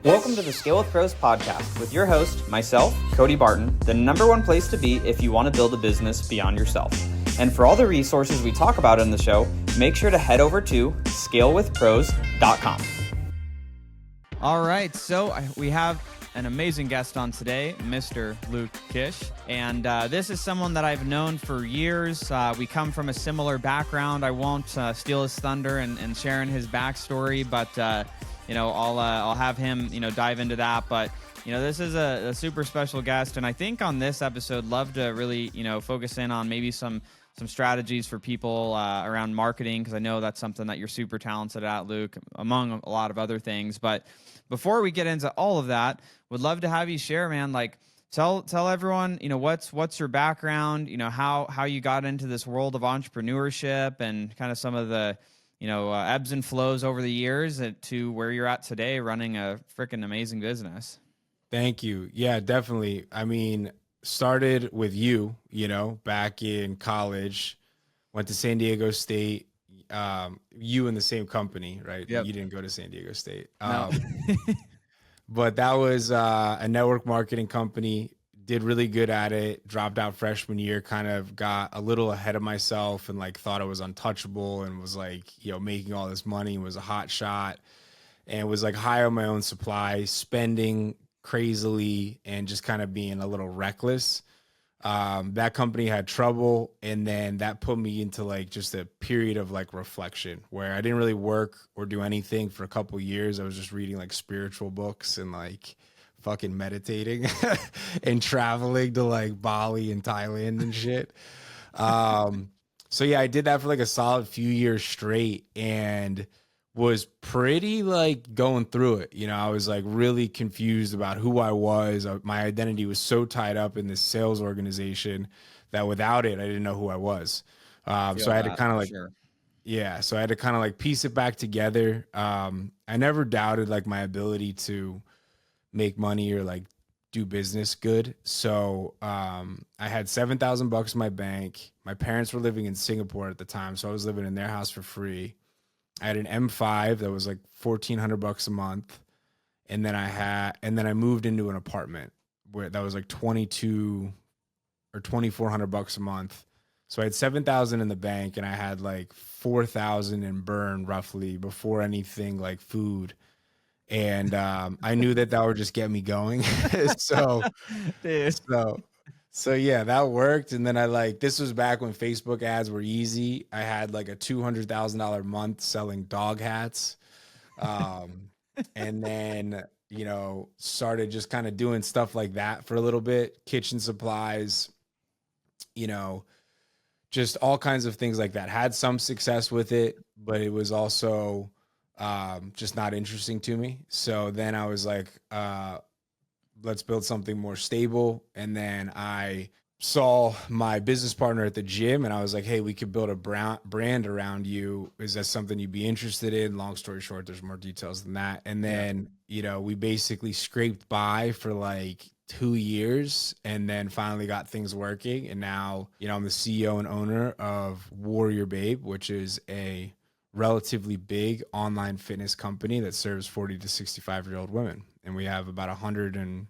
Welcome to the Scale with Pros podcast with your host, myself, Cody Barton, the number one place to be if you want to build a business beyond yourself. And for all the resources we talk about in the show, make sure to head over to scalewithpros.com. All right, so we have an amazing guest on today, Mr. Luke Kish. And this is someone that I've known for years. We come from a similar background. I won't steal his thunder and sharing his backstory, but I'll have him, dive into that. But, this is a super special guest. And I think on this episode, love to really, focus in on maybe some strategies for people around marketing, because I know that's something that you're super talented at, Luke, among a lot of other things. But before we get into all of that, would love to have you share, man, like tell everyone, what's your background, how you got into this world of entrepreneurship and kind of some of the ebbs and flows over the years to where you're at today, running a freaking amazing business. Thank you. Yeah, definitely. I mean, started with you, back in college, went to San Diego State, you in the same company, right? Yep. You didn't go to San Diego State. No. But that was a network marketing company, did really good at it, dropped out freshman year, kind of got a little ahead of myself and thought I was untouchable and was making all this money, was a hot shot and was high on my own supply, spending crazily and just kind of being a little reckless. That company had trouble, and then that put me into just a period of reflection where I didn't really work or do anything for a couple of years. I was just reading spiritual books and fucking meditating and traveling to Bali and Thailand and shit. So yeah, I did that for a solid few years straight and was pretty going through it. I was really confused about who I was. My identity was so tied up in this sales organization that without it, I didn't know who I was. So I had to kind of so I had to kind of piece it back together. I never doubted my ability to make money or do business good. So I had $7,000 in my bank. My parents were living in Singapore at the time, so I was living in their house for free. I had an M5 that was $1,400 a month, and then I moved into an apartment where that was $2,200 or $2,400 a month. So I had $7,000 in the bank, and I had $4,000 in burn roughly before anything food. And I knew that would just get me going. So yeah, that worked. And then this was back when Facebook ads were easy. I had a $200,000 month selling dog hats. And then, started just kind of doing stuff like that for a little bit, kitchen supplies, just all kinds of things like that. Had some success with it, but it was also just not interesting to me. So then I was let's build something more stable. And then I saw my business partner at the gym and I was like, hey, we could build a brand around you. Is that something you'd be interested in? Long story short, there's more details than that. And then, we basically scraped by for 2 years and then finally got things working. And now, I'm the CEO and owner of Warrior Babe, which is a relatively big online fitness company that serves 40 to 65-year-old women. And we have about 30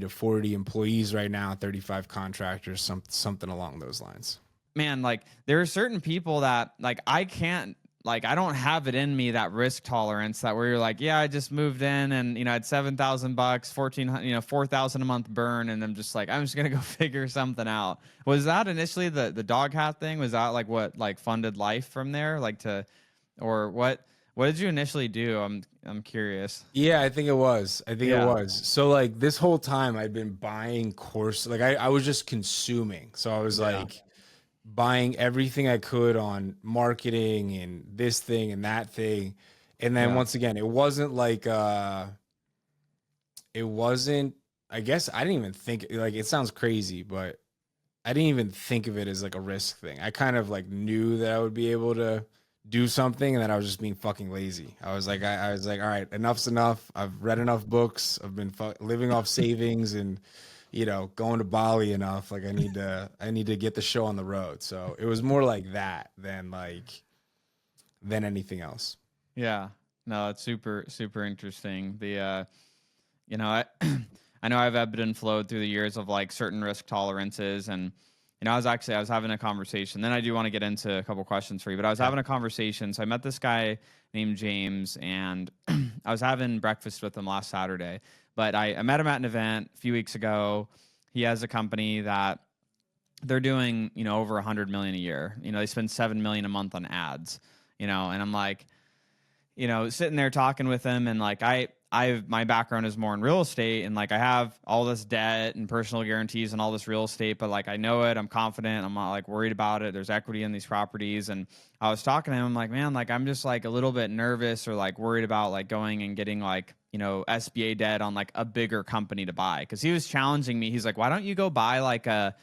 to 40 employees right now, 35 contractors, something along those lines. Man, there are certain people that I can't, I don't have it in me, that risk tolerance that where you're yeah, I just moved in and, I had $7,000, $4,000 a month burn. And I'm just I'm just going to go figure something out. Was that initially the dog hat thing? Was that what funded life from there? Or what did you initially do? I'm curious. Yeah, I think it was. It was. So this whole time I'd been buying courses. I was just consuming. So I was buying everything I could on marketing and this thing and that thing. And then once again, it wasn't I guess I didn't even think it sounds crazy, but I didn't even think of it as a risk thing. I kind of knew that I would be able to do something and that I was just being fucking lazy. I was I was all right, enough's enough. I've read enough books. I've been living off savings and going to Bali enough. I need to get the show on the road. So it was more like that than anything else. Yeah. No, it's super, super interesting. You know, I, I know I've ebbed and flowed through the years of like certain risk tolerances. And, I was having a conversation. Then I do want to get into a couple questions for you, but I was Yeah. having a conversation. So I met this guy named James, and I was having breakfast with him last Saturday. But I met him at an event a few weeks ago. He has a company that they're doing, over 100 million a year. They spend 7 million a month on ads, and I'm like, sitting there talking with him, and like my background is more in real estate, and like I have all this debt and personal guarantees and all this real estate, but like I know it, I'm confident, I'm not like worried about it. There's equity in these properties, and I was talking to him, I'm like, man, like I'm just like a little bit nervous or like worried about like going and getting like SBA debt on like a bigger company to buy, because he was challenging me. He's like, why don't you go buy like a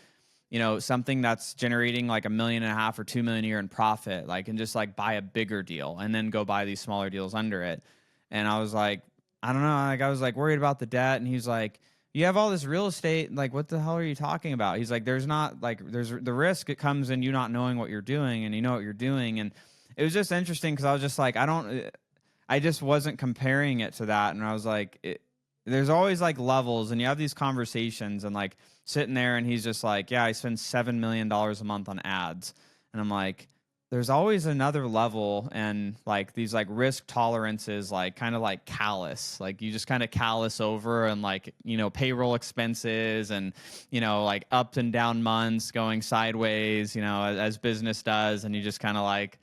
something that's generating like 1.5 million or 2 million a year in profit, like, and just like buy a bigger deal and then go buy these smaller deals under it. And I was like, I don't know. Like, I was like worried about the debt. And he's like, you have all this real estate. Like, what the hell are you talking about? He's like, there's not like, there's the risk. It comes in you not knowing what you're doing, and you know what you're doing. And it was just interesting, because I was just like, I just wasn't comparing it to that. And I was like, there's always like levels, and you have these conversations, and like sitting there, and he's just like, yeah, I spend $7 million a month on ads. And I'm like, there's always another level, and like these like risk tolerances, like kind of like callous, like you just kind of callous over, and like, payroll expenses, and, like up and down months going sideways, as business does. And you just kind of like,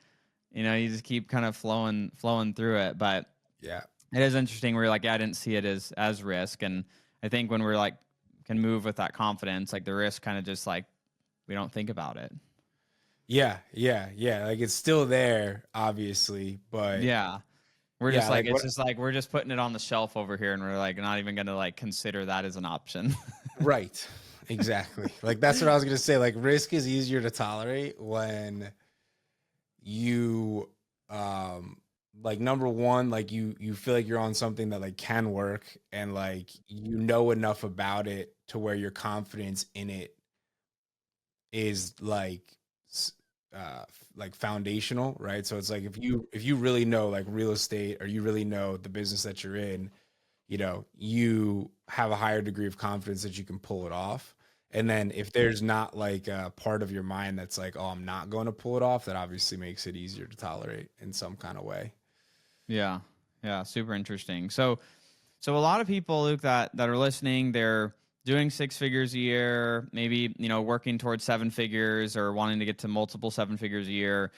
you just keep kind of flowing through it. But Yeah. it is interesting where you're like, yeah, I didn't see it as risk. And I think when we're like can move with that confidence, like the risk kind of just like we don't think about it. Yeah. Yeah. Like it's still there, obviously, but Yeah. We're yeah, just like, like it's what, just like we're just putting it on the shelf over here, and we're like not even gonna like consider that as an option. right. Exactly. Like that's what I was gonna say. Like risk is easier to tolerate when you like number one, like you feel like you're on something that like can work, and like you know enough about it to where your confidence in it is like foundational, right? So it's like if you really know like real estate, or you really know the business that you're in, you have a higher degree of confidence that you can pull it off. And then if there's not like a part of your mind that's like, oh, I'm not going to pull it off, that obviously makes it easier to tolerate in some kind of way. Yeah. Yeah. Super interesting. So a lot of people, Luke, that are listening, they're doing 6 figures a year, maybe, working towards 7 figures, or wanting to get to multiple 7 figures a year.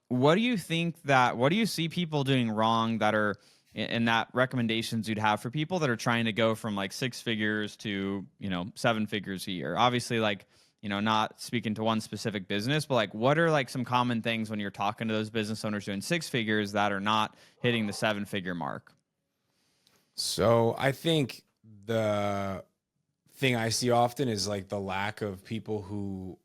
What do you see people doing wrong that are in that recommendations you'd have for people that are trying to go from like 6 figures to, 7 figures a year? Obviously, like, not speaking to one specific business, but like, what are like some common things when you're talking to those business owners doing 6 figures that are not hitting the 7 figure mark? So I think the thing I see often is like the lack of people who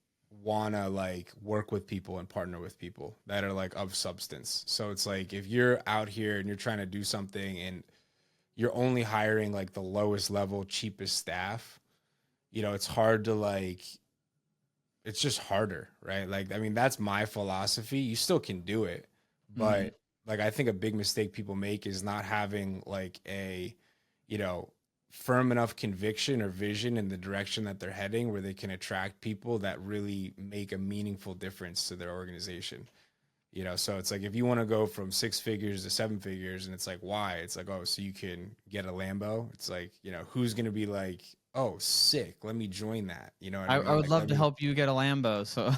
want to like work with people and partner with people that are like of substance. So it's like if you're out here and you're trying to do something, and you're only hiring like the lowest level, cheapest staff, it's hard to like, it's just harder, right? Like, I mean, that's my philosophy. You still can do it, Mm-hmm. but like, I think a big mistake people make is not having like you know, firm enough conviction or vision in the direction that they're heading, where they can attract people that really make a meaningful difference to their organization. So it's like if you want to go from 6 figures to 7 figures, and it's like, why? It's like, oh, so you can get a Lambo. It's like, who's going to be like, oh, sick, let me join that. You know what I I mean? would Like, love let to me, help you get a Lambo. So,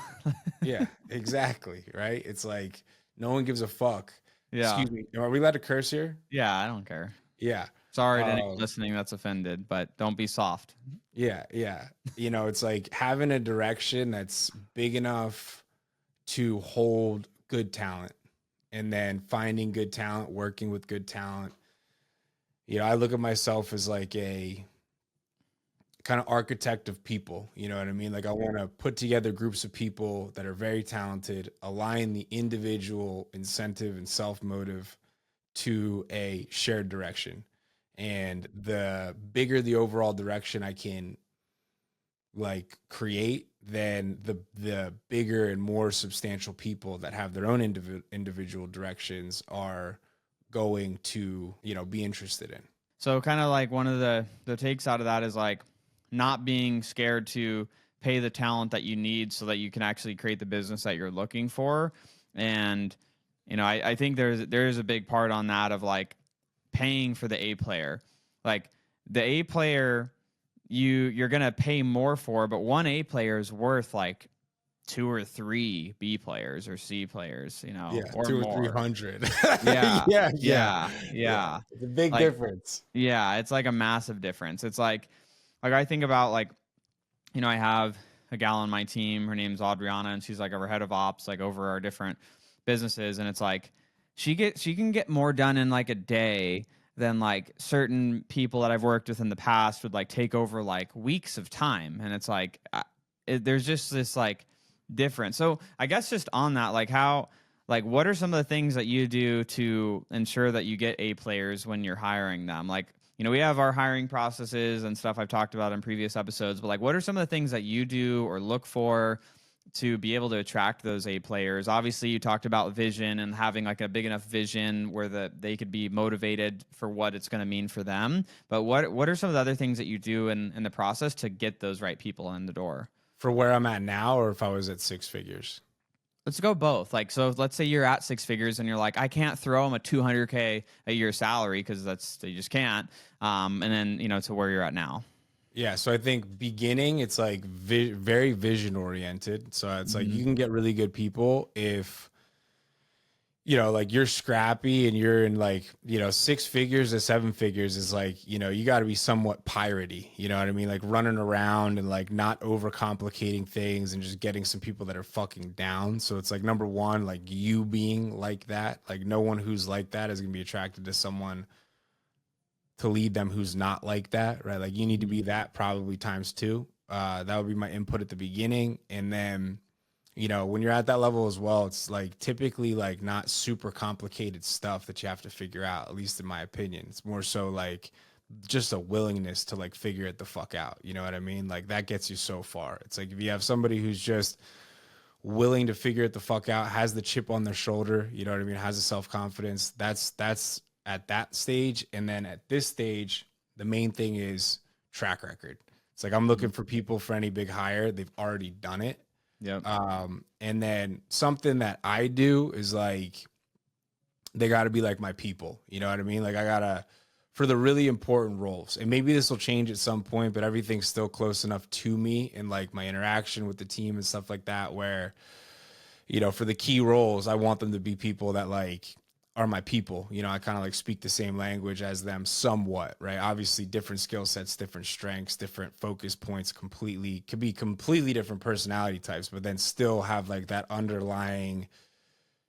yeah, exactly. Right. It's like, no one gives a fuck. yeah. Excuse me. Are we allowed to curse here? Yeah, I don't care. Yeah. Sorry to anyone Um, listening that's offended, but don't be soft. yeah. Yeah. It's like having a direction that's big enough to hold good talent, and then finding good talent, working with good talent. I look at myself as like a kind of architect of people. You know what I mean? Like I want to put together groups of people that are very talented, align the individual incentive and self motive to a shared direction. And the bigger the overall direction I can like create, then the bigger and more substantial people that have their own individual directions are going to, be interested in. So kind of like one of the takes out of that is like not being scared to pay the talent that you need so that you can actually create the business that you're looking for. And, I think there's a big part on that of like paying for the A player. Like the A player you're going to pay more for, but one A player is worth like 2 or 3 B players or C players, or 2 or more. 300. Yeah. Yeah. It's a big difference. Yeah. It's like a massive difference. It's like I think about like, I have a gal on my team. Her name's Adriana, and she's like our head of ops, like over our different businesses. And it's like she can get more done in like a day than like certain people that I've worked with in the past would like take over like weeks of time. And it's like there's just this like difference. So I guess just on that, like what are some of the things that you do to ensure that you get A players when you're hiring them? Like, we have our hiring processes and stuff I've talked about in previous episodes, but like, what are some of the things that you do or look for to be able to attract those A players? Obviously, you talked about vision and having like a big enough vision where they could be motivated for what it's going to mean for them. But what are some of the other things that you do in the process to get those right people in the door? For where I'm at now, or if I was at 6 figures? Let's go both. Like, so let's say you're at 6 figures and you're like, I can't throw them a $200K a year salary because you just can't. And then, to where you're at now. Yeah. So I think beginning, it's like very vision oriented. So it's like you can get really good people if, like you're scrappy and you're in like, 6 figures to 7 figures is like, you got to be somewhat piratey, you know what I mean? Like running around and like not overcomplicating things and just getting some people that are fucking down. So it's like, number one, like you being like that, like no one who's like that is going to be attracted to someone to lead them who's not like that, right? Like you need to be that probably times 2. That would be my input at the beginning. And then, when you're at that level as well, it's like typically like not super complicated stuff that you have to figure out, at least in my opinion. It's more so like just a willingness to like figure it the fuck out. You know what I mean? Like that gets you so far. It's like if you have somebody who's just willing to figure it the fuck out, has the chip on their shoulder, you know what I mean? Has the self-confidence. That's at that stage. And then at this stage, the main thing is track record. It's like I'm looking for people for any big hire. They've already done it. Yep. And then something that I do is like, they got to be like my people. You know what I mean? Like I gotta, for the really important roles, and maybe this will change at some point, but everything's still close enough to me and like my interaction with the team and stuff like that, where, for the key roles, I want them to be people that like are my people. I kind of like speak the same language as them somewhat, right? Obviously different skill sets, different strengths, different focus points, could be completely different personality types, but then still have like that underlying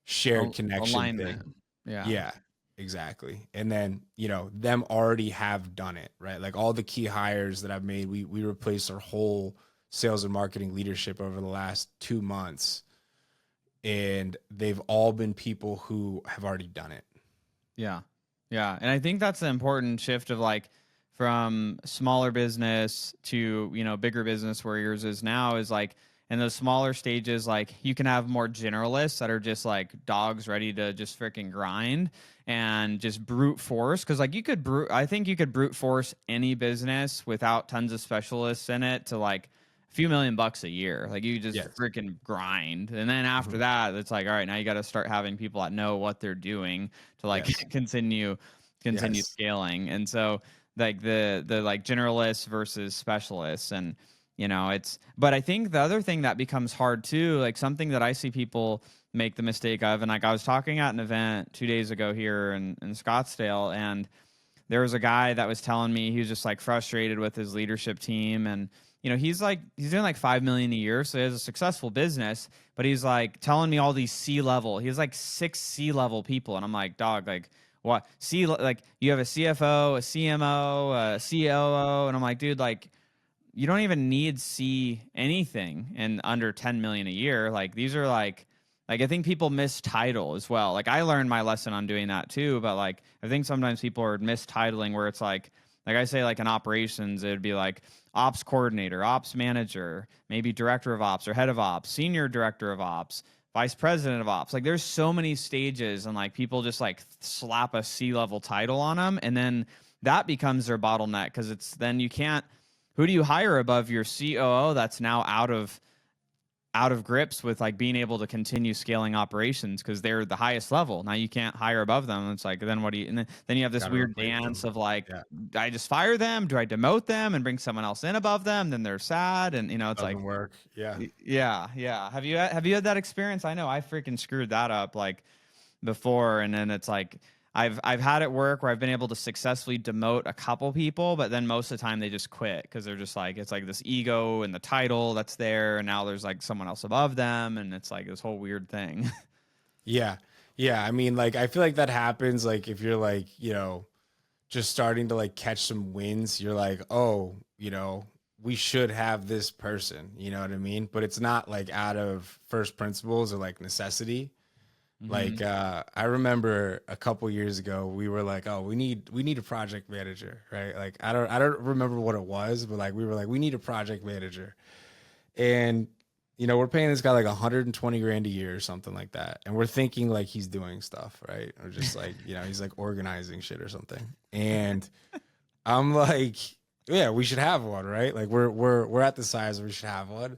shared connection alignment thing. Yeah. Yeah, exactly. And then, them already have done it, right? Like all the key hires that I've made, we replaced our whole sales and marketing leadership over the last 2 months. And they've all been people who have already done it. Yeah. Yeah. And I think that's the important shift of like from smaller business to, bigger business where yours is now is like in those smaller stages, like you can have more generalists that are just like dogs ready to just freaking grind and just brute force. Cause like I think you could brute force any business without tons of specialists in it to like a few $1,000,000 a year. Like you just freaking grind. And then after that, it's like, all right, now you got to start having people that know what they're doing to like continue scaling. And so like the like generalists versus specialists and, but I think the other thing that becomes hard too, like something that I see people make the mistake of, and like I was talking at an event 2 days ago here in Scottsdale, and there was a guy that was telling me he was just like frustrated with his leadership team. And, he's doing like 5 million a year. So he has a successful business, but he's like telling me all these C-level, he has like 6 C-level people. And I'm like, dog, like what like you have a CFO, a CMO, a COO. And I'm like, dude, like, you don't even need see anything in under 10 million a year. Like these are like I think people miss title as well. Like I learned my lesson on doing that too, but like I think sometimes people are mistitling where it's like I say like in operations, it'd be like ops coordinator, ops manager, maybe director of ops or head of ops, senior director of ops, vice president of ops. Like there's so many stages, and like people just like slap a C-level title on them, and then that becomes their bottleneck, because it's then you can't. Who do you hire above your COO that's now out of grips with like being able to continue scaling operations, because they're the highest level. Now you can't hire above them. It's like, then what do you, and then you have this Gotta weird replace dance them. of like, Yeah. do I just fire them? Do I demote them and bring someone else in above them? Then they're sad. And it's like, Doesn't work. Yeah. yeah, yeah. Have you had that experience? I know I freaking screwed that up like before. And then it's like, I've had it work where I've been able to successfully demote a couple people, but then most of the time they just quit, because they're just like, it's like this ego and the title that's there, and now there's like someone else above them, and it's like this whole weird thing. Yeah. Yeah. I mean, like, I feel like that happens. Like, if you're like, just starting to like catch some wins, you're like, oh, we should have this person, you know what I mean? But it's not like out of first principles or like necessity. Like, I remember a couple years ago, we were like, oh, we need a project manager, right? Like, I don't remember what it was, but like, we were like, we need a project manager. And, we're paying this guy like 120 grand a year or something like that. And we're thinking like he's doing stuff, right? Or just like, he's like organizing shit or something. And I'm like, yeah, we should have one, right? Like we're at the size where we should have one.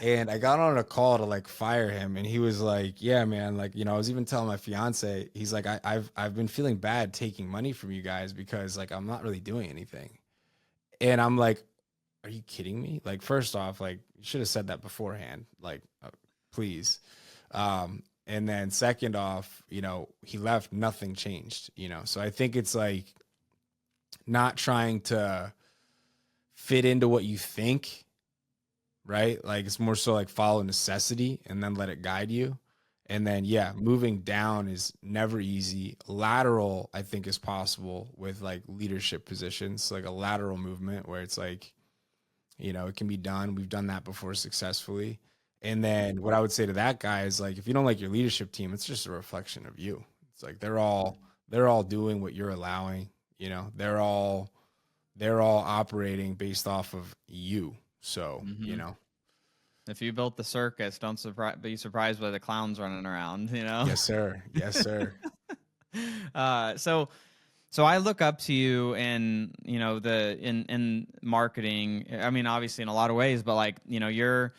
And I got on a call to like fire him, and he was like, yeah, man, like, I was even telling my fiance, he's like, I've been feeling bad taking money from you guys, because like I'm not really doing anything. And I'm like, are you kidding me? Like, first off, like, you should have said that beforehand, like, please. And then second off, he left, nothing changed, so I think it's like not trying to fit into what you think, right? Like, it's more so like follow necessity and then let it guide you. And then, yeah, moving down is never easy. Lateral, I think, is possible with like leadership positions, like a lateral movement where it's like, it can be done. We've done that before successfully. And then what I would say to that guy is like, if you don't like your leadership team, it's just a reflection of you. It's like they're all doing what you're allowing. They're all operating based off of you. So, If you built the circus, don't be surprised by the clowns running around, Yes, sir. Yes, sir. So I look up to you in, in marketing. I mean, obviously in a lot of ways, but like, to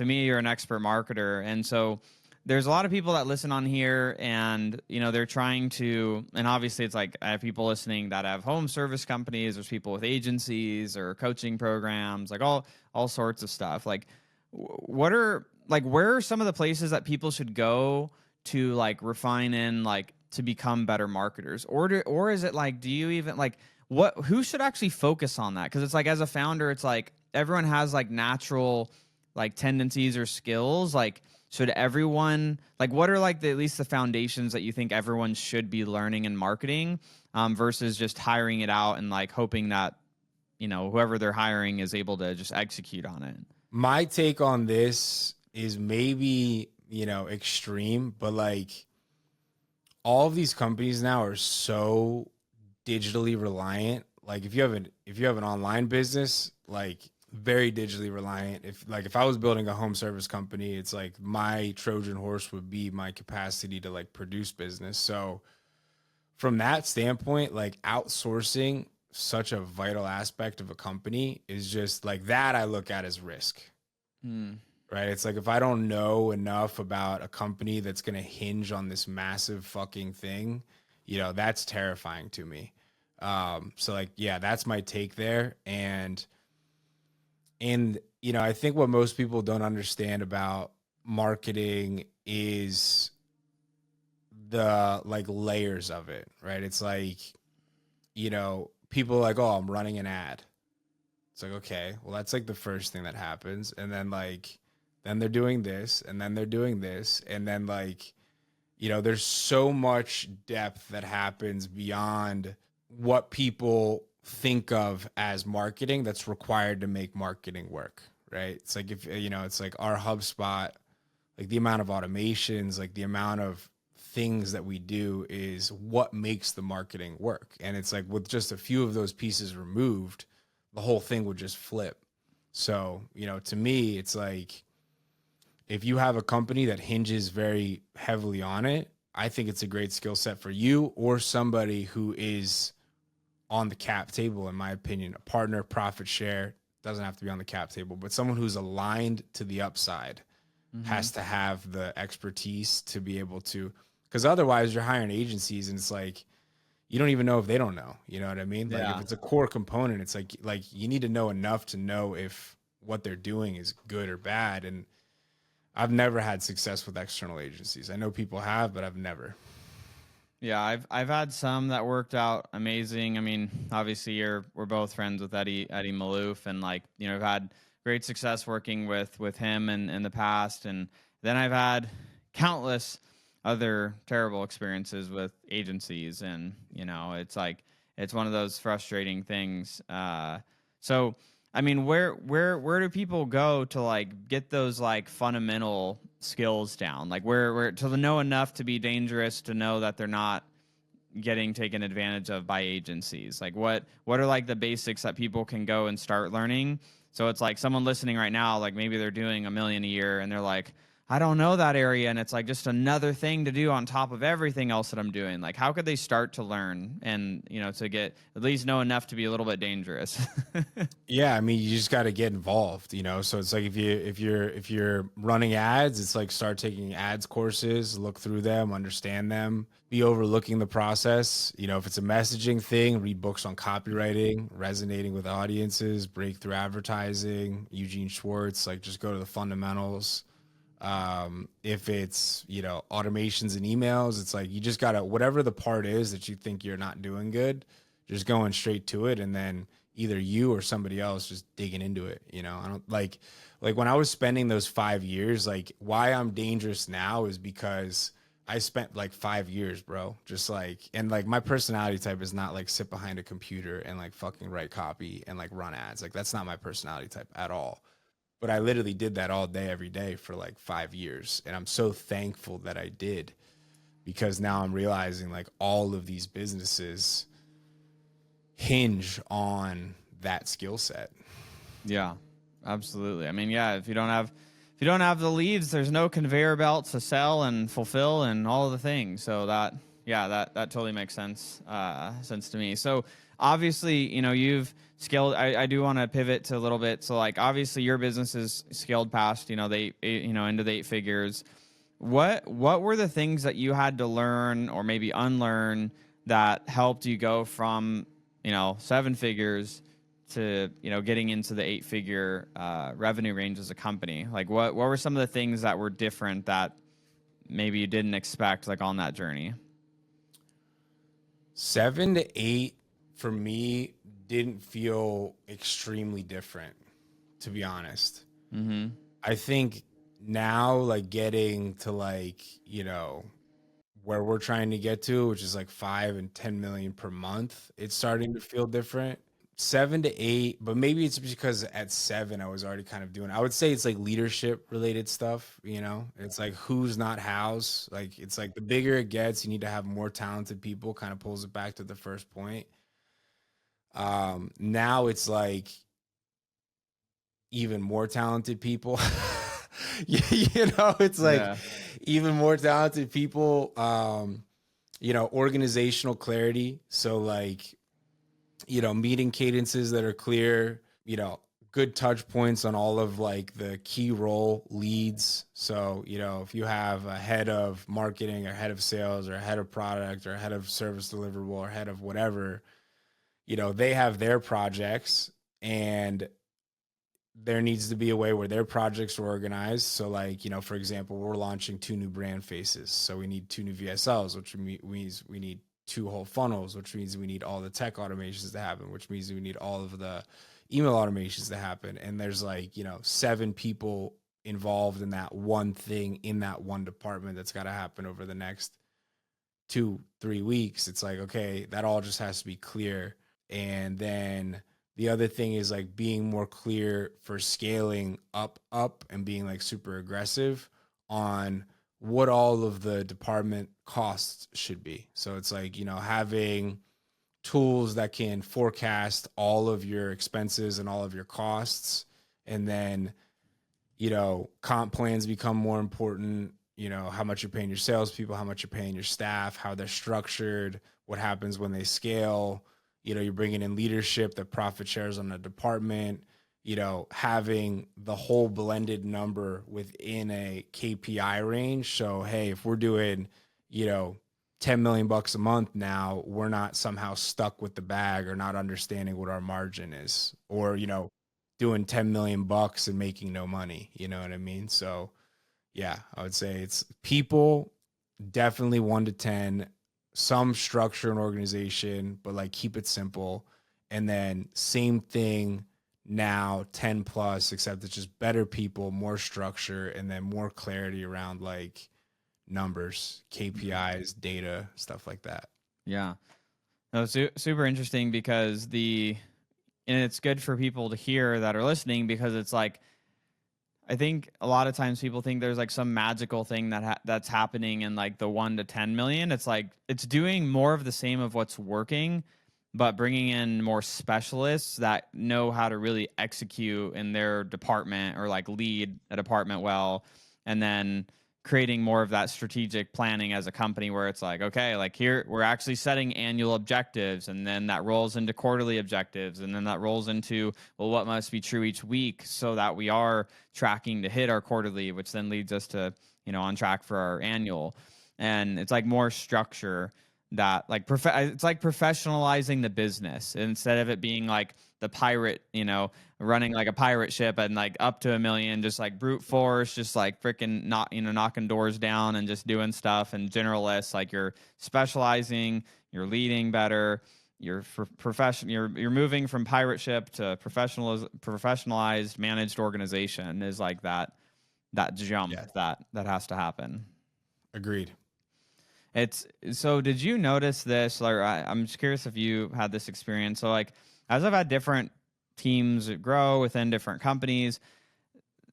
me, you're an expert marketer. And so there's a lot of people that listen on here, and, they're trying to, and obviously it's like, I have people listening that have home service companies, there's people with agencies or coaching programs, like all sorts of stuff. Like, where are some of the places that people should go to like refine in, like, to become better marketers? Or is it like, do you even like, who should actually focus on that? Because it's like, as a founder, it's like everyone has like natural like tendencies or skills. Like, should everyone, like, what are like at least the foundations that you think everyone should be learning in marketing, versus just hiring it out and like hoping that whoever they're hiring is able to just execute on it? My take on this is maybe, extreme, but like, all of these companies now are so digitally reliant. Like, if you have an online business, like, very digitally reliant. If I was building a home service company, it's like my Trojan horse would be my capacity to like produce business. So from that standpoint, like, outsourcing such a vital aspect of a company is just like that. I look at as risk. Right. It's like, if I don't know enough about a company that's going to hinge on this massive fucking thing, that's terrifying to me. So like, yeah, that's my take there. And I think what most people don't understand about marketing is the like layers of it, right? It's like, people are like, oh, I'm running an ad. It's like, okay, well, that's like the first thing that happens. And then like, then they're doing this, and then they're doing this. And then like, there's so much depth that happens beyond what people think of as marketing that's required to make marketing work, right? It's like, if, it's like our HubSpot, like the amount of automations, like the amount of things that we do is what makes the marketing work. And it's like, with just a few of those pieces removed, the whole thing would just flip. So, to me, it's like, if you have a company that hinges very heavily on it, I think it's a great skill set for you or somebody who is on the cap table, in my opinion. A partner, profit share, doesn't have to be on the cap table, but someone who's aligned to the upside has to have the expertise to be able to, because otherwise you're hiring agencies and it's like, you don't even know if they don't know. You know what I mean? Like if it's a core component, it's like you need to know enough to know if what they're doing is good or bad. And I've never had success with external agencies. I know people have, but I've never. Yeah, I've had some that worked out amazing. I mean, obviously we're both friends with Eddie Malouf, and like, you know, I've had great success working with him in the past, and then I've had countless other terrible experiences with agencies, and you know, it's like it's one of those frustrating things. So I mean, where do people go to like get those like fundamental skills down? Like where to know enough to be dangerous, to know that they're not getting taken advantage of by agencies? Like what are like the basics that people can go and start learning? So it's like someone listening right now, like maybe they're doing $1 million a year and they're like, I don't know that area, and it's like just another thing to do on top of everything else that I'm doing. Like how could they start to learn and, you know, to get at least know enough to be a little bit dangerous? Yeah, I mean, you just got to get involved, you know. So it's like if you're running ads, it's like start taking ads courses, look through them, understand them, be overlooking the process. You know, if it's a messaging thing, read books on copywriting, resonating with audiences, breakthrough advertising, Eugene Schwartz, like just go to the fundamentals. If it's, you know, automations and emails, it's like you just gotta, whatever the part is that you think you're not doing good, just going straight to it, and then either you or somebody else just digging into it. You know, I don't like when I was spending those 5 years, like why I'm dangerous now is because I spent like 5 years, bro, just like, and like my personality type is not like sit behind a computer and like fucking write copy and like run ads. Like that's not my personality type at all. But I literally did that all day, every day for like 5 years. And I'm so thankful that I did, because now I'm realizing like all of these businesses hinge on that skill set. Yeah, absolutely. I mean, yeah, if you don't have the leads, there's no conveyor belt to sell and fulfill and all of the things. So that, yeah, that totally makes sense to me. So obviously, you know, you've scaled. I do want to pivot to a little bit. So like, obviously, your business is scaled past, you know, into the 8 figures. What were the things that you had to learn or maybe unlearn that helped you go from, you know, 7 figures to, you know, getting into the 8 figure revenue range as a company? Like what were some of the things that were different that maybe you didn't expect, like on that journey? 7 to 8 for me didn't feel extremely different, to be honest. I think now, like getting to like, you know, where we're trying to get to, which is like 5 and 10 million per month, it's starting to feel different. 7 to 8, but maybe it's because at 7 I was already kind of doing, I would say it's like leadership related stuff, you know. It's like who's not house. Like it's like the bigger it gets, you need to have more talented people, kind of pulls it back to the first point. Now it's like even more talented people. You know, it's like Yeah. even more talented people. You know, organizational clarity. So like, you know, meeting cadences that are clear, you know, good touch points on all of like the key role leads. So, you know, if you have a head of marketing or head of sales or a head of product or a head of service deliverable or head of whatever, you know, they have their projects, and there needs to be a way where their projects are organized. So like, you know, for example, we're launching 2 new brand faces. So we need 2 new VSLs, which means we need 2 whole funnels, which means we need all the tech automations to happen, which means we need all of the email automations to happen. And there's like, you know, 7 people involved in that one thing in that one department that's got to happen over the next 2-3 weeks. It's like, okay, that all just has to be clear. And then the other thing is like being more clear for scaling up and being like super aggressive on what all of the department costs should be. So it's like, you know, having tools that can forecast all of your expenses and all of your costs, and then comp plans become more important, how much you're paying your salespeople, how much you're paying your staff, how they're structured, what happens when they scale. You're bringing in leadership that profit shares on the department, having the whole blended number within a KPI range. So, hey, if we're doing, 10 million bucks a month now, we're not somehow stuck with the bag or not understanding what our margin is, or, doing 10 million bucks and making no money. You know what I mean? So yeah, I would say it's people, definitely 1 to 10, some structure and organization, but like keep it simple. And then same thing now, 10 plus, except it's just better people, more structure, and then more clarity around like numbers, KPIs, data, stuff like that. Yeah. No, super interesting because and it's good for people to hear that are listening, because it's like, I think a lot of times people think there's like some magical thing that's happening in like the 1 to 10 million. It's like, it's doing more of the same of what's working, but bringing in more specialists that know how to really execute in their department or like lead a department well. And then creating more of that strategic planning as a company, where it's like, okay, like here we're actually setting annual objectives, and then that rolls into quarterly objectives, and then that rolls into, well, what must be true each week so that we are tracking to hit our quarterly, which then leads us to, on track for our annual. And it's like more structure that like it's like professionalizing the business instead of it being like the pirate, running like a pirate ship and like up to 1 million, just like brute force, just like freaking knocking doors down and just doing stuff, and generalists. Like you're specializing, you're leading better, you're you're moving from pirate ship to professionalized managed organization, is like that jump that has to happen. Agreed. So did you notice this? Like, I'm just curious if you had this experience. So like, as I've had different teams grow within different companies,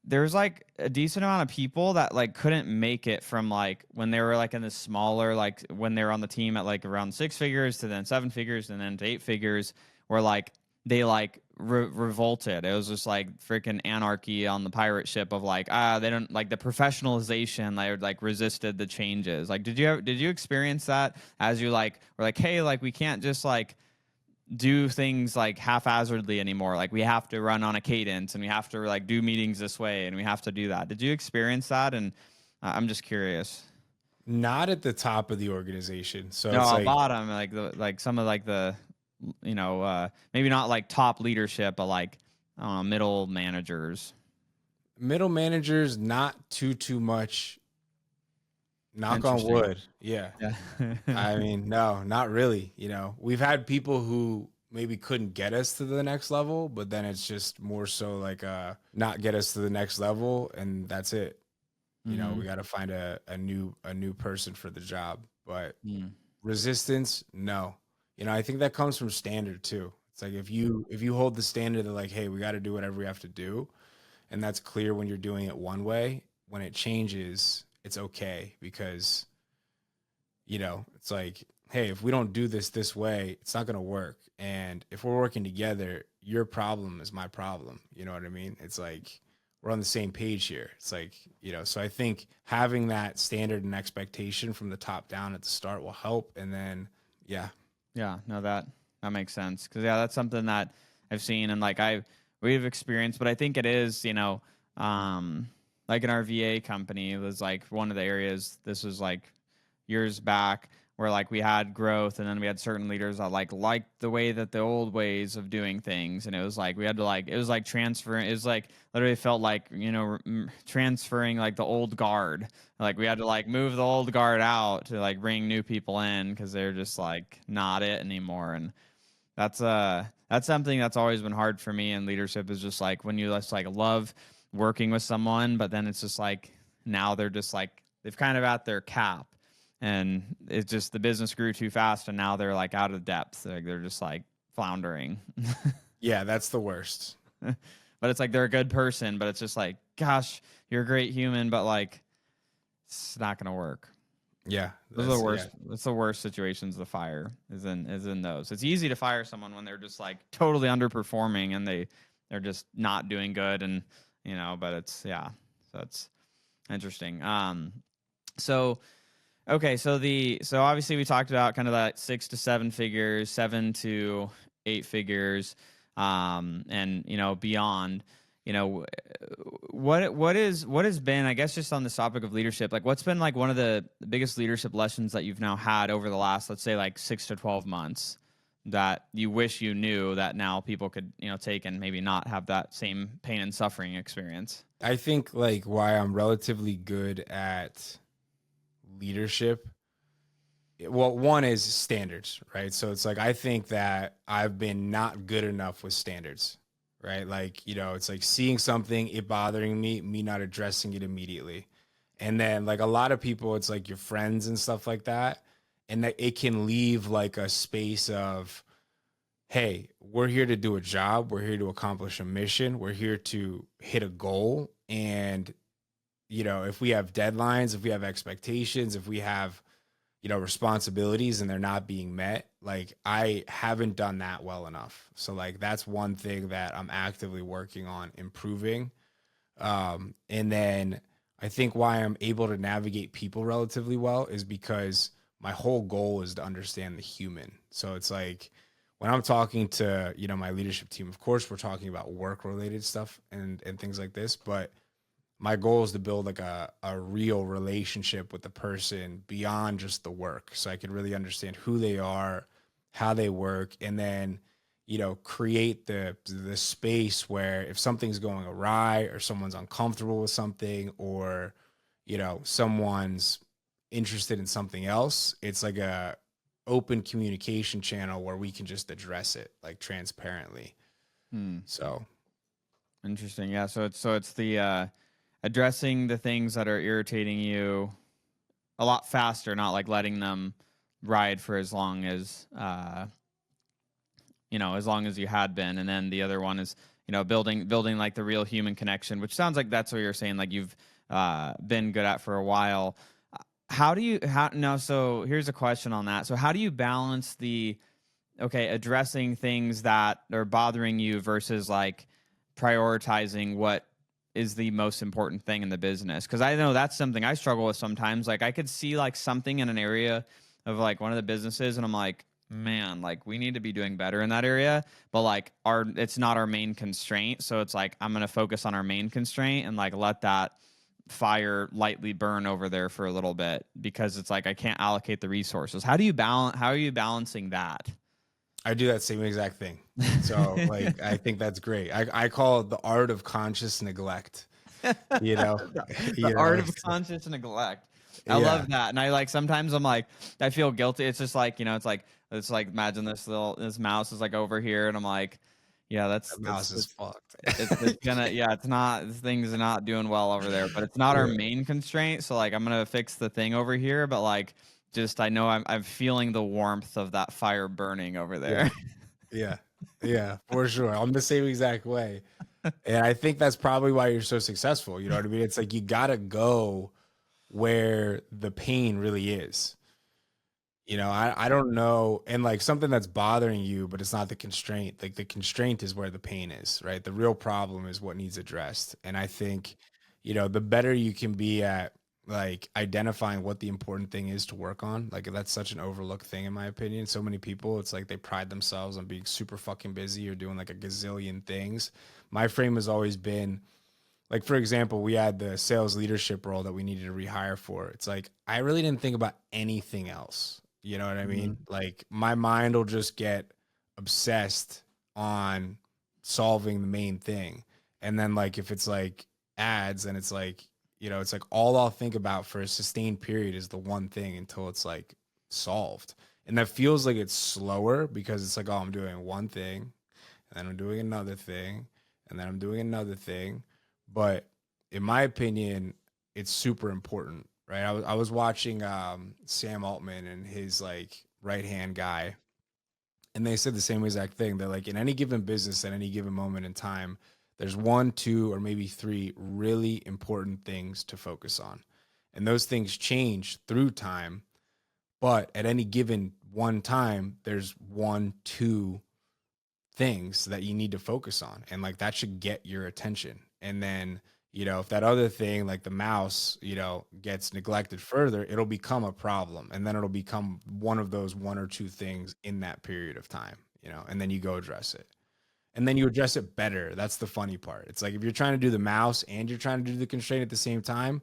there's like a decent amount of people that like couldn't make it from like when they were like in the smaller, like when they were on the team at like around 6 figures to then 7 figures and then to 8 figures, where like they like revolted. It was just like freaking anarchy on the pirate ship of like, they don't like the professionalization. They like resisted the changes. Like, did you experience that as you like were like, hey, like we can't just like do things like haphazardly anymore. Like we have to run on a cadence, and we have to like do meetings this way, and we have to do that. Did you experience that? And I'm just curious. Not at the top of the organization. So No, it's like bottom, like some of like the, maybe not like top leadership, but like, I don't know, middle managers. Middle managers, not too much. Knock on wood. Yeah. I mean, no, not really. We've had people who maybe couldn't get us to the next level, but then it's just more so like not get us to the next level, and that's it. We got to find a new person for the job. But resistance, no. I think that comes from standard too. It's like if you hold the standard that like, hey, we got to do whatever we have to do, and that's clear when you're doing it one way, when it changes, it's okay, because it's like, hey, if we don't do this way, it's not going to work. And if we're working together, your problem is my problem. You know what I mean? It's like we're on the same page here. It's like, so I think having that standard and expectation from the top down at the start will help. And then, yeah, no, that makes sense. Cause that's something that I've seen, and like we've experienced, but I think it is, like in our VA company, it was like one of the areas, this was like years back, where like we had growth, and then we had certain leaders that like liked the way that the old ways of doing things, and it was like we had to like, it was like transferring, it was like literally felt like transferring like the old guard. Like we had to like move the old guard out to like bring new people in, because they're just like not it anymore. And that's something that's always been hard for me in leadership, is just like when you just like love working with someone, but then it's just like now they're just like they've kind of at their cap, and it's just the business grew too fast, and now they're like out of depth. Like they're just like floundering. Yeah, that's the worst. But it's like they're a good person, but it's just like, gosh, you're a great human, but like it's not gonna work. Yeah, those are the worst. That's the worst situations to fire is in those. It's easy to fire someone when they're just like totally underperforming and they're just not doing good, and but it's, yeah, so it's interesting. So, okay. So obviously we talked about kind of that 6 to 7 figures, 7 to 8 figures, and, beyond, what has been, I guess, just on this topic of leadership, like what's been like one of the biggest leadership lessons that you've now had over the last, let's say, like 6 to 12 months that you wish you knew that now people could, take and maybe not have that same pain and suffering experience? I think like why I'm relatively good at leadership. Well, one is standards, right? So it's like I think that I've been not good enough with standards, right? Like, it's like seeing something, it bothering me not addressing it immediately. And then like a lot of people, it's like your friends and stuff like that. And that it can leave like a space of, hey, we're here to do a job. We're here to accomplish a mission. We're here to hit a goal. And, if we have deadlines, if we have expectations, if we have, responsibilities and they're not being met, like I haven't done that well enough. So like that's one thing that I'm actively working on improving. And then I think why I'm able to navigate people relatively well is because my whole goal is to understand the human. So it's like when I'm talking to, my leadership team, of course, we're talking about work related stuff and things like this, but my goal is to build like a real relationship with the person beyond just the work. So I can really understand who they are, how they work, and then, create the space where if something's going awry or someone's uncomfortable with something or, someone's interested in something else, it's like a open communication channel where we can just address it like transparently. So Interesting. Yeah. So it's the addressing the things that are irritating you a lot faster, not like letting them ride for as long as as long as you had been. And then the other one is, building like the real human connection, which sounds like that's what you're saying, like you've been good at for a while. So here's a question on that. So how do you balance addressing things that are bothering you versus like prioritizing what is the most important thing in the business? Because I know that's something I struggle with sometimes. Like I could see like something in an area of like one of the businesses and I'm like, man, like we need to be doing better in that area, but like it's not our main constraint. So it's like I'm going to focus on our main constraint and like let that fire lightly burn over there for a little bit because it's like I can't allocate the resources. How are you balancing that? I do that same exact thing. So like I think that's great. I call it the art of conscious neglect. You know, The art of conscious neglect. I yeah. love that. And I like sometimes I'm like I feel guilty. It's just like, it's like imagine this mouse is like over here and I'm like, yeah, That mouse is fucked. it's gonna, yeah, it's not, things are not doing well over there, but it's not our Yeah. main constraint. So like I'm gonna fix the thing over here, but like just I know I'm feeling the warmth of that fire burning over there. Yeah. Yeah, for sure. I'm the same exact way. And I think that's probably why you're so successful. You know what I mean? It's like you gotta go where the pain really is. I don't know. And like something that's bothering you, but it's not the constraint. Like the constraint is where the pain is, right? The real problem is what needs addressed. And I think, the better you can be at like identifying what the important thing is to work on, like that's such an overlooked thing in my opinion. So many people, it's like they pride themselves on being super fucking busy or doing like a gazillion things. My frame has always been like, for example, we had the sales leadership role that we needed to rehire for. It's like, I really didn't think about anything else. You know what I mean? Like, my mind will just get obsessed on solving the main thing. And then, like, if it's like ads and it's like, it's like all I'll think about for a sustained period is the one thing until it's like solved. And that feels like it's slower because it's like, oh, I'm doing one thing and then I'm doing another thing and then I'm doing another thing. But in my opinion, it's super important, right? I was watching Sam Altman and his like right hand guy, and they said the same exact thing. They're like, in any given business at any given moment in time, there's one, two, or maybe three really important things to focus on, and those things change through time. But at any given one time, there's one, two things that you need to focus on, and like that should get your attention. And then, if that other thing, like the mouse, gets neglected further, it'll become a problem. And then it'll become one of those one or two things in that period of time, and then you go address it. And then you address it better. That's the funny part. It's like if you're trying to do the mouse and you're trying to do the constraint at the same time,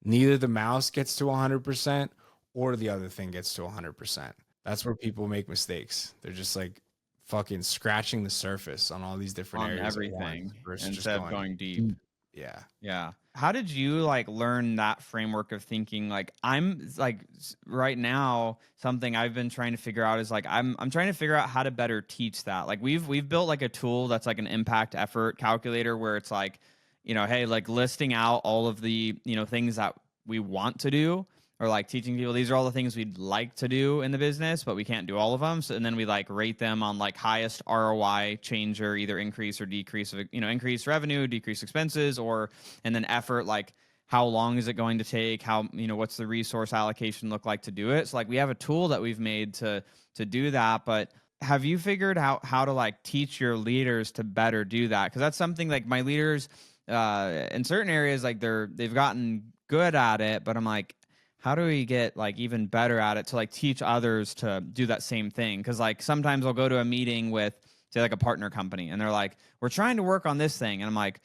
neither the mouse gets to 100% or the other thing gets to 100%. That's where people make mistakes. They're just like fucking scratching the surface on all these different On areas everything versus just instead of going deep. Yeah. Yeah. How did you like learn that framework of thinking? Like I'm like right now, something I've been trying to figure out is like I'm trying to figure out how to better teach that. Like we've built like a tool that's like an impact effort calculator where it's like, hey, like listing out all of the, things that we want to do, or like teaching people these are all the things we'd like to do in the business, but we can't do all of them. So, and then we like rate them on like highest ROI changer, either increase or decrease of, increase revenue, decrease expenses, and then effort, like how long is it going to take? How, what's the resource allocation look like to do it? So like we have a tool that we've made to do that, but have you figured out how to like teach your leaders to better do that? Because that's something like my leaders in certain areas, like they've gotten good at it, but I'm like, how do we get like even better at it to like teach others to do that same thing? Because like sometimes I'll go to a meeting with, say, like a partner company, and they're like, we're trying to work on this thing, and I'm like,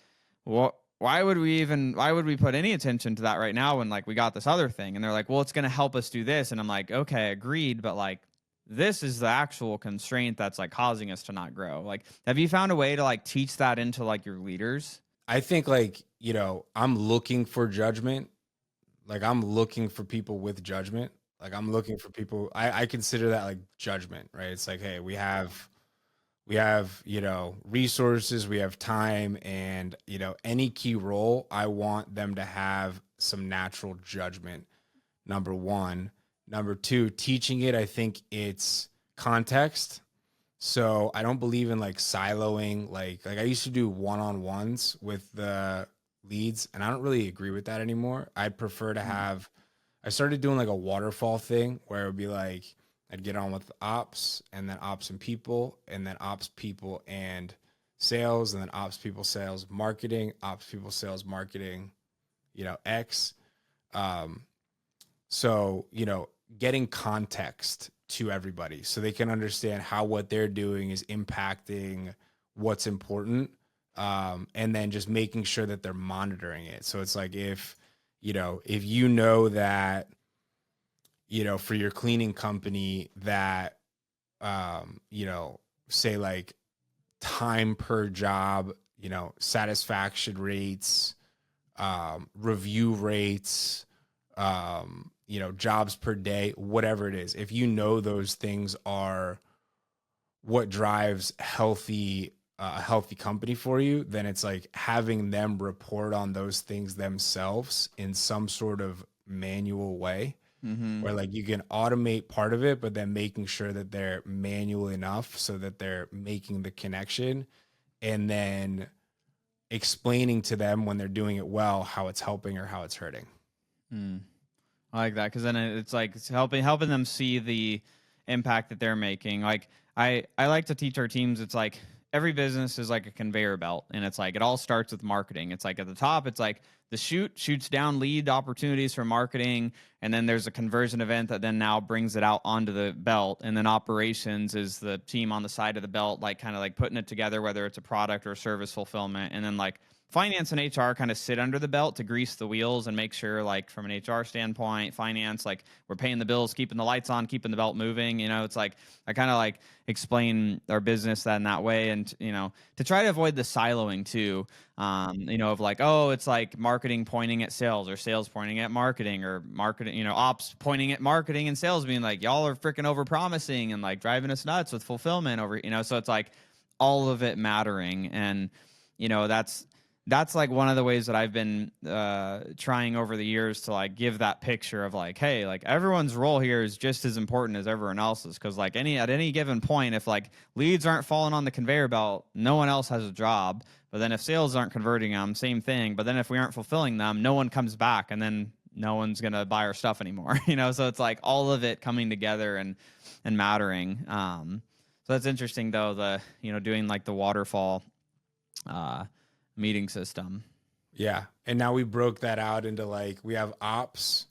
well, why would we put any attention to that right now when like we got this other thing? And they're like, well, it's going to help us do this, and I'm like, okay, agreed, but like this is the actual constraint that's like causing us to not grow. Like, have you found a way to like teach that into like your leaders? I think like, I'm looking for judgment. Like I'm looking for people with judgment. Like I'm looking for people. I consider that like judgment, right? It's like, hey, we have, resources, we have time, and, any key role, I want them to have some natural judgment. Number one. Number two, teaching it, I think it's context. So I don't believe in like siloing. Like I used to do one-on-ones with the leads, and I don't really agree with that anymore. I'd prefer to have, I started doing like a waterfall thing where it would be like, I'd get on with ops, and then ops and people, and then ops people and sales, and then ops people, sales, marketing, ops people, sales, marketing, X. So, getting context to everybody so they can understand how what they're doing is impacting what's important. And then just making sure that they're monitoring it. So it's like if that, for your cleaning company that, say like time per job, satisfaction rates, review rates, jobs per day, whatever it is. If those things are what drives a healthy company for you, then it's like having them report on those things themselves in some sort of manual way, where like you can automate part of it, but then making sure that they're manual enough so that they're making the connection, and then explaining to them when they're doing it well how it's helping or how it's hurting. I like that, because then it's like it's helping them see the impact that they're making. Like I like to teach our teams, it's like every business is like a conveyor belt, and it's like it all starts with marketing. It's like at the top, it's like the chute shoots down lead opportunities for marketing, and then there's a conversion event that then now brings it out onto the belt, and then operations is the team on the side of the belt, like kind of like putting it together, whether it's a product or service fulfillment, and then like finance and HR kind of sit under the belt to grease the wheels and make sure, like from an HR standpoint, finance, like we're paying the bills, keeping the lights on, keeping the belt moving. It's like I kind of like explain our business that in that way, and to try to avoid the siloing too. Of like, oh, it's like marketing pointing at sales, or sales pointing at marketing, or marketing, ops pointing at marketing, and sales being like, y'all are freaking over promising and like driving us nuts with fulfillment over, so it's like all of it mattering. And that's like one of the ways that I've been trying over the years to like give that picture of like, hey, like everyone's role here is just as important as everyone else's, because like at any given point, if like leads aren't falling on the conveyor belt, no one else has a job. But then if sales aren't converting them, same thing. But then if we aren't fulfilling them, no one comes back, and then no one's gonna buy our stuff anymore. So it's like all of it coming together and mattering. So that's interesting though, the doing like the waterfall meeting system. Yeah. And now we broke that out into like, we have ops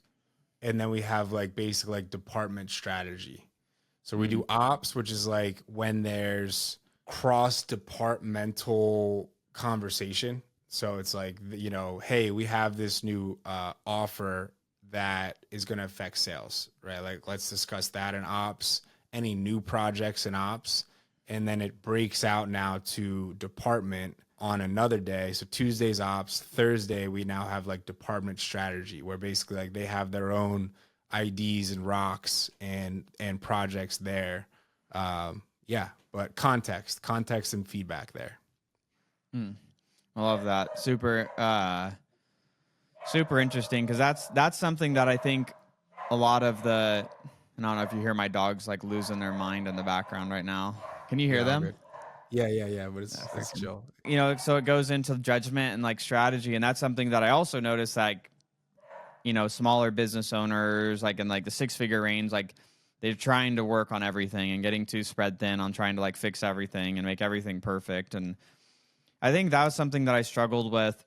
and then we have like basically like department strategy. So we do ops, which is like when there's cross departmental conversation. So it's like, you know, hey, we have this new offer that is going to affect sales, right? Like, let's discuss that in ops, any new projects in ops. And then it breaks out now to department on another day. So Tuesday's ops, Thursday, we now have like department strategy where basically like they have their own IDs and rocks and projects there. Yeah, but context and feedback there. I love that. Super interesting, because that's something that I think a lot of the, I don't know if you hear my dogs like losing their mind in the background right now. Can you hear Yeah, all them? good. Yeah. But it's chill. You know, so it goes into judgment and like strategy, and that's something that I also noticed, like, you know, smaller business owners, like in like the 6-figure range, like they're trying to work on everything and getting too spread thin on trying to like fix everything and make everything perfect. And I think that was something that I struggled with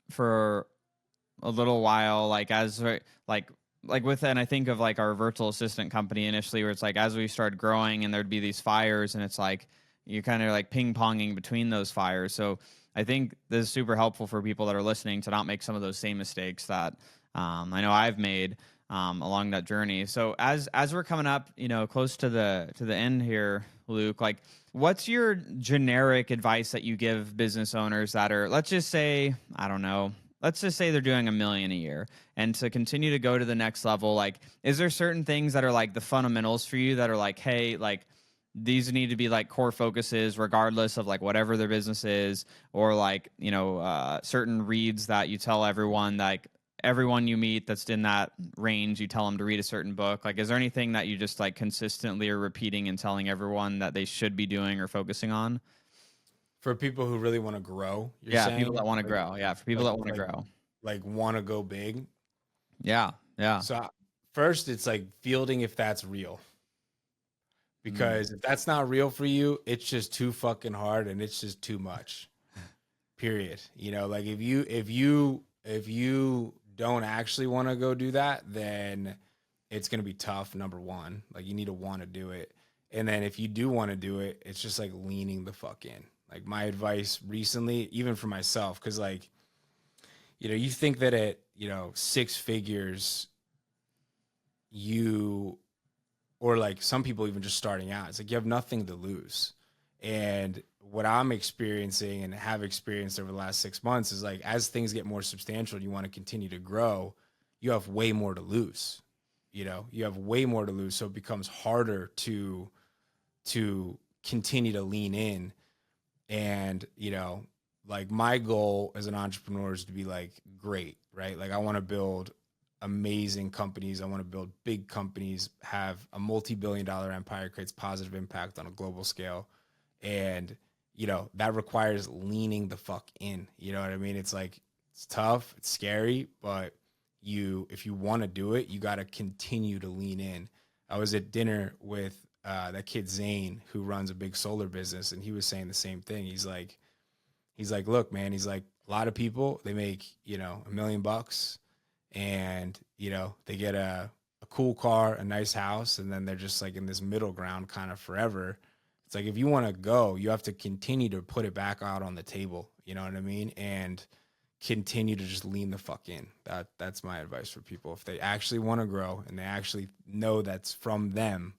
for a little while, like as like with, and I think of like our virtual assistant company initially, where it's like as we started growing and there'd be these fires, and it's like you're kind of like ping ponging between those fires. So I think this is super helpful for people that are listening to not make some of those same mistakes that I know I've made along that journey. So as we're coming up, you know, close to the end here, Luke, like what's your generic advice that you give business owners that are, let's just say, I don't know, let's just say they're doing $1 million a year, and to continue to go to the next level, like, is there certain things that are like the fundamentals for you that are like, hey, like these need to be like core focuses regardless of like whatever their business is, or like, you know, certain reads that you tell everyone, like everyone you meet that's in that range, you tell them to read a certain book? Like, is there anything that you just like consistently are repeating and telling everyone that they should be doing or focusing on? For people who really want to grow, you're Yeah, people saying that want to grow. Yeah, for people like that want to grow. want to go big. Yeah, yeah. So first, it's like fielding if that's real. Because if that's not real for you, it's just too fucking hard and it's just too much. Period. You know, like if you don't actually want to go do that, then it's going to be tough. Number one, like you need to want to do it. And then if you do want to do it, it's just like leaning the fuck in. Like my advice recently, even for myself, because like, you know, you think that at, you know, 6 figures, you, or like some people even just starting out, it's like you have nothing to lose. And what I'm experiencing and have experienced over the last 6 months is like, as things get more substantial and you want to continue to grow, you have way more to lose. You know, you have way more to lose. So it becomes harder to continue to lean in. And, you know, like my goal as an entrepreneur is to be like great, right? Like I want to build amazing companies. I want to build big companies, have a multi-billion-dollar empire, creates positive impact on a global scale. And, you know, that requires leaning the fuck in. You know what I mean? It's like, it's tough, it's scary, but if you want to do it, you got to continue to lean in. I was at dinner with that kid Zane, who runs a big solar business, and he was saying the same thing. He's like, look, man, he's like, a lot of people, they make, you know, $1 million and, you know, they get a cool car, a nice house, and then they're just like in this middle ground kind of forever. It's like, if you want to go, you have to continue to put it back out on the table. You know what I mean? And continue to just lean the fuck in. That's my advice for people. If they actually want to grow and they actually know that's from them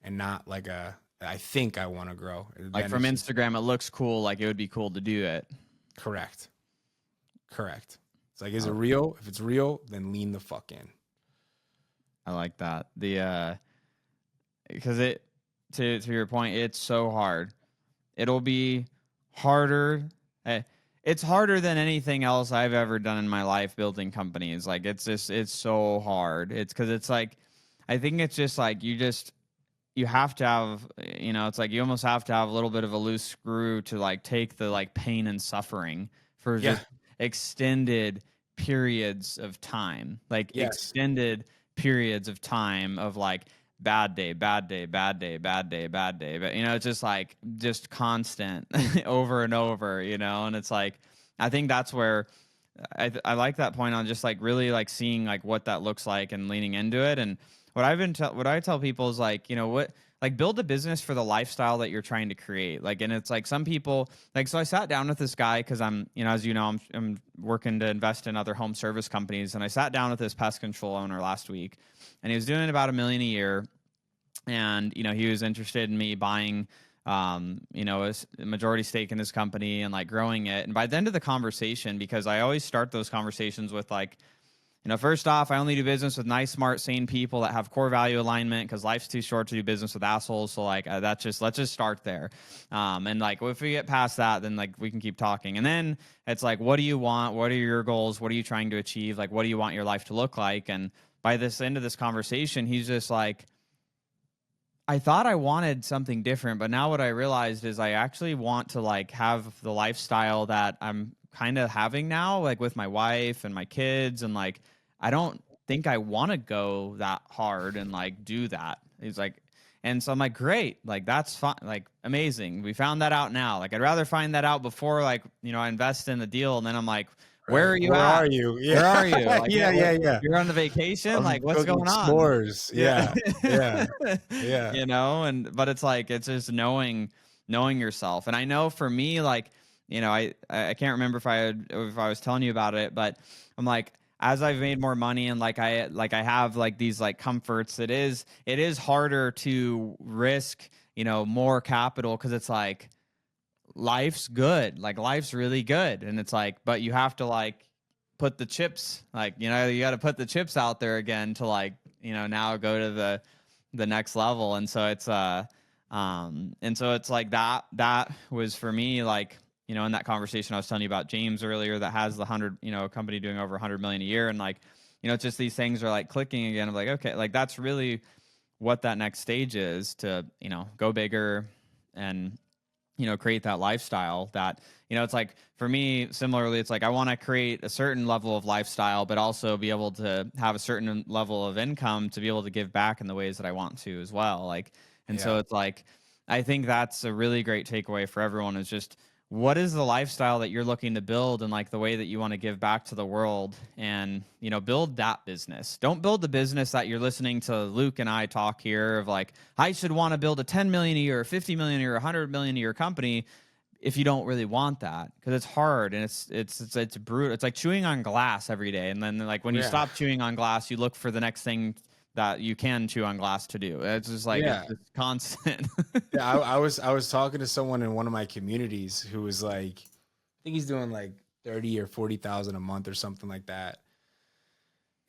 and not like I think I want to grow. Like from Instagram, it looks cool. Like it would be cool to do it. Correct. It's like, is it real? If it's real, then lean the fuck in. I like that. Because it, to your point, it's so hard. It'll be harder. It's harder than anything else I've ever done in my life building companies. Like it's so hard. It's because it's like, I think it's just like you have to have, you know, it's like you almost have to have a little bit of a loose screw to like take the like pain and suffering for just extended periods of time, like extended periods of time of like bad day, bad day, bad day, bad day, bad day. But, you know, it's just like just constant over and over, you know, and it's like I think that's where I like that point on just like really like seeing like what that looks like and leaning into it. And what I tell people is like, like build a business for the lifestyle that you're trying to create. Like, and it's like some people like, so I sat down with this guy cause I'm, as you know, I'm working to invest in other home service companies. And I sat down with this pest control owner last week and he was doing about $1 million a year. And, he was interested in me buying, a majority stake in his company and like growing it. And by the end of the conversation, because I always start those conversations with like, first off, I only do business with nice, smart, sane people that have core value alignment because life's too short to do business with assholes. So like let's just start there. And like if we get past that, then like we can keep talking. And then it's like, what do you want? What are your goals? What are you trying to achieve? Like, what do you want your life to look like? And by this end of this conversation, he's just like, I thought I wanted something different, but now what I realized is I actually want to like have the lifestyle that I'm kind of having now, like with my wife and my kids. And like, I don't think I want to go that hard and like do that. He's like, and so I'm like, great, like that's fine, like amazing. We found that out now. Like, I'd rather find that out before like, I invest in the deal. And then I'm like, where are you Where at? are you? Where are you? Like, Yeah. You're on the vacation. Like, what's Cooking going on? s'mores. Yeah. But it's like, it's just knowing yourself. And I know for me, like, I can't remember if I was telling you about it, but I'm like, as I've made more money and like I have like these like comforts, it is harder to risk, more capital. Cause it's like, life's good. Like life's really good. And it's like, but you have to like put the chips, like, you got to put the chips out there again to like, now go to the next level. And so it's, and so it's like that was for me, like, in that conversation I was telling you about James earlier that has the 100, a company doing over 100 million a year. And like, it's just these things are like clicking again. I'm like, okay, like that's really what that next stage is to, go bigger and, create that lifestyle that, it's like for me, similarly, it's like I want to create a certain level of lifestyle, but also be able to have a certain level of income to be able to give back in the ways that I want to as well. Like, and so it's like, I think that's a really great takeaway for everyone is just, what is the lifestyle that you're looking to build and like the way that you want to give back to the world and, build that business. Don't build the business that you're listening to Luke and I talk here of like, I should want to build a 10 million a year, 50 million a year, 100 million a year company if you don't really want that because it's hard and it's brutal. It's like chewing on glass every day. And then like when you stop chewing on glass, you look for the next thing that you can chew on glass to do. It's just like it's constant. I was talking to someone in one of my communities who was like, I think he's doing like 30 or 40,000 a month or something like that.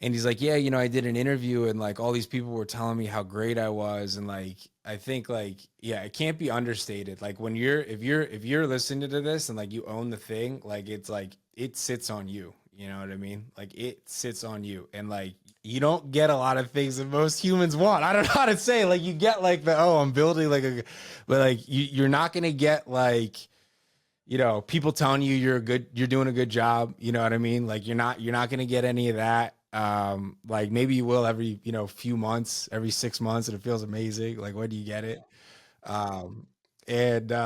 And he's like, yeah, I did an interview and like all these people were telling me how great I was. And like, I think like, yeah, it can't be understated. Like when if you're listening to this and like you own the thing, like, it's like, it sits on you. You know what I mean? Like it sits on you and like, you don't get a lot of things that most humans want. I don't know how to say, like, you get like I'm building like but like you're not going to get like, people telling you you're doing a good job. You know what I mean? Like you're not going to get any of that. Like maybe you will every, few months, every 6 months, and it feels amazing. Like, when do you get it? And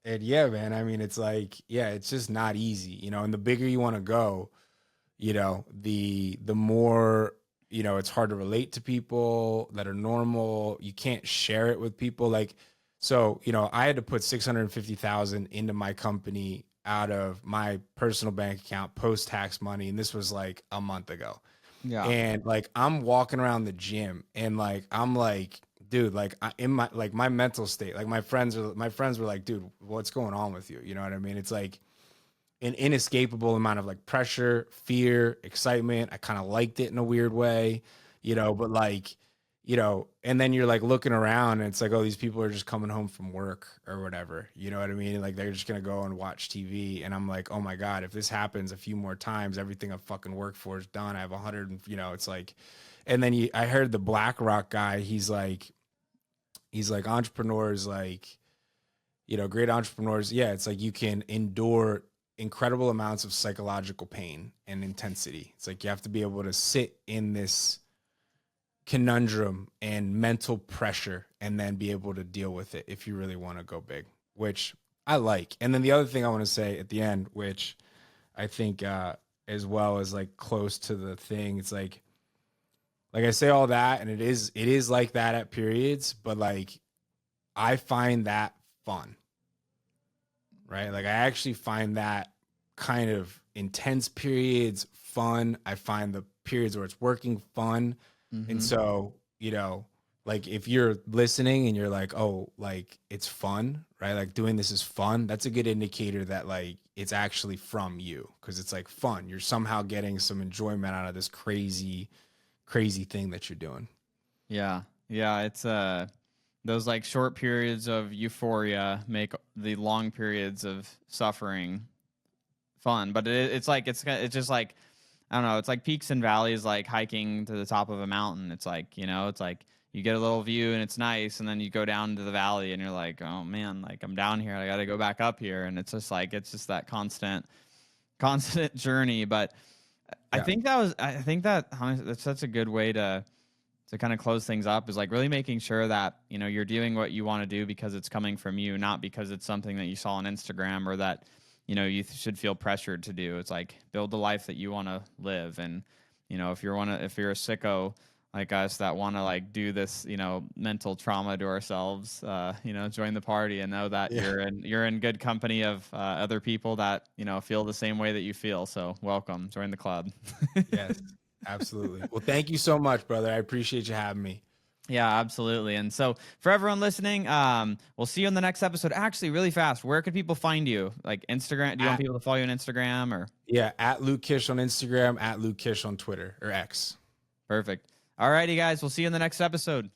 yeah, man, I mean, it's like, yeah, it's just not easy, and the bigger you want to go, the more, it's hard to relate to people that are normal. You can't share it with people. Like, so, I had to put 650,000 into my company out of my personal bank account post-tax money. And this was like a month ago. Yeah. And like, I'm walking around the gym and like, I'm like, dude, like in my mental state, like my friends were like, dude, what's going on with you? You know what I mean? It's like an inescapable amount of like pressure, fear, excitement. I kind of liked it in a weird way, but like, and then you're like looking around and it's like, oh, these people are just coming home from work or whatever. You know what I mean? Like they're just going to go and watch TV. And I'm like, oh my God, if this happens a few more times, everything I've fucking worked for is done. I have 100, and it's like, and then I heard the BlackRock guy, he's like entrepreneurs, like, great entrepreneurs. Yeah. It's like you can endure incredible amounts of psychological pain and intensity. It's like you have to be able to sit in this conundrum and mental pressure and then be able to deal with it if you really want to go big, which I like. And then the other thing I want to say at the end, which I think as well as like close to the thing. It's like I say all that, and it is like that at periods, but like I find that fun, right? Like I actually find that kind of intense periods fun. I find the periods where it's working fun. And so, like if you're listening and you're like, oh, like it's fun, right? Like doing this is fun. That's a good indicator that like it's actually from you because it's like fun. You're somehow getting some enjoyment out of this crazy, crazy thing that you're doing. Yeah. Yeah. It's those like short periods of euphoria make the long periods of suffering fun. But it's just like, I don't know. It's like peaks and valleys, like hiking to the top of a mountain. It's like, it's like you get a little view and it's nice. And then you go down to the valley and you're like, oh man, like I'm down here. I got to go back up here. And it's just that constant journey. But Yeah. I think that honestly, that's such a good way to kind of close things up, is like really making sure that, you're doing what you want to do because it's coming from you, not because it's something that you saw on Instagram or that, you should feel pressured to do. It's like build the life that you want to live. And, if you're a sicko like us that want to like do this, mental trauma to ourselves, join the party and know that you're in good company of other people that, feel the same way that you feel. So welcome, join the club. Yes, absolutely. Well, thank you so much, brother. I appreciate you having me. Yeah, absolutely. And so for everyone listening, we'll see you in the next episode. Actually, really fast, where could people find you? Like Instagram? Do you want people to follow you on Instagram or? Yeah, at Luke Kish on Instagram, at Luke Kish on Twitter or X. Perfect. All righty, guys. We'll see you in the next episode.